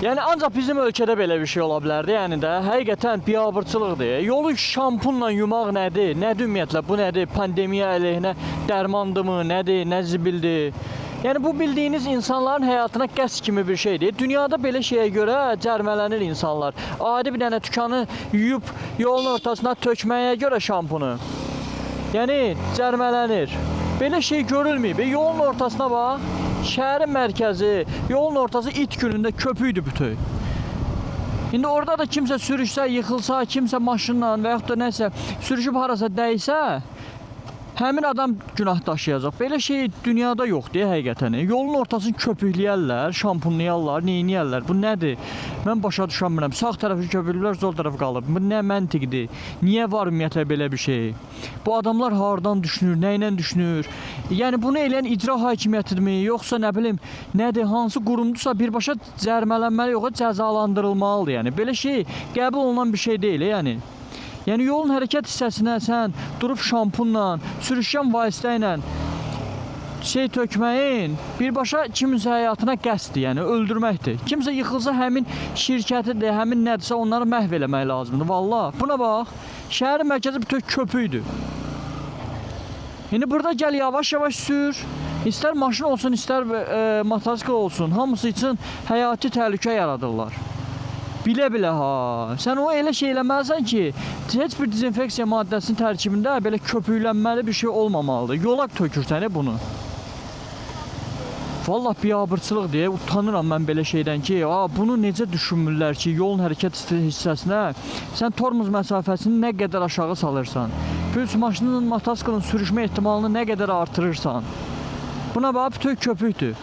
Yəni ancaq bizim ölkədə belə bir şey ola bilərdi. Yəni də həqiqətən biabırçılıqdır. Yolu şampunla yumaq nədir? Nədir ümumiyyətlə? Bu nədir? Pandemiya əleyhinə dərmandırmı? Nədir? Nə zibildir? Yəni bu bildiyiniz insanların həyatına qəsd kimi bir şeydir. Dünyada belə şeyə görə cərmələnir insanlar. Adi bir dənə dükanı yuyub yolun ortasına tökməyə görə şampunu. Yəni cərmələnir. Belə şey görülməyib. Yolun ortasına bax. Şəhərin mərkəzi, yolun ortası it günündə köpüydü bütöv. İndi orada da kimsə sürüşsə, yıxılsa, kimsə maşınla və yaxud da nəsə sürüşüb harasa dəysə, həmin adam günah daşıyacaq. Belə şey dünyada yoxdur həqiqətən. Yolun ortasını köpükləyərlər, şampunlayarlar, neyniyərlər. Bu nədir? Mən başa düşmürəm. Sağ tərəfi köpükləyirlər, sol tərəfi qalır. Bu nə məntiqdir? Niyə var ümumiyyətlə belə bir şey? Bu adamlar hardan düşünür, nə ilə düşünür? Yəni bunu eləyən icra hakimiyyətidirmi, yoxsa nə bilim, nədir, hansı qurumdursa birbaşa cərmələnməli, yoxsa cəzalandırılmalıdır. Yəni belə şey qəbul olunan bir şey deyil, yəni. Yəni yolun hərəkət hissəsinə sən durub şampunla, sürüşkən vasitə ilə şey tökməyin birbaşa kiminsə həyatına qəsddir, yəni öldürməkdir. Kimsə yıxılsa həmin şirkətidir, həmin nədirsə onları məhv eləmək lazımdır. Vallahi buna bax, şəhərin mərkəzi bütöv köpüydür. İndi burada gəl yavaş-yavaş sür. İstər maşın olsun, istər motosikl olsun, hamısı üçün həyati təhlükə yaradırlar. Bilə-bilə ha. Sən o elə şey eləməlisən ki, heç bir dezinfeksiya maddəsinin tərkibində belə köpüklənməli bir şey olmamalıdır. Yola tökürsən bunu. Vallahi biabırçılıq deyə utanıram mən belə şeydən ki, bunu necə düşünmürlər ki, yolun hərəkət hissəsinə sən tormuz məsafəsini nə qədər aşağı salırsan, plus maşının, motosiklın sürüşmə ehtimalını nə qədər artırırsan. Buna bax, bütöv köpükdür.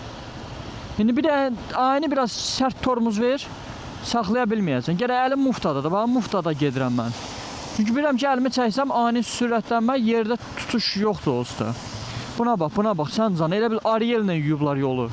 İndi bir də ayını biraz sərt tormuz ver. Saxlaya bilməyəcəksən. Gərək əlim muftadadır. Bax, muftada gedirəm mən. Çünki bilirəm ki, əlimi çəksəm ani sürətlənmə, yerdə tutuş yoxdur o usta. Buna bax, sən can. Elə bil Ariellə yuyublar yolu.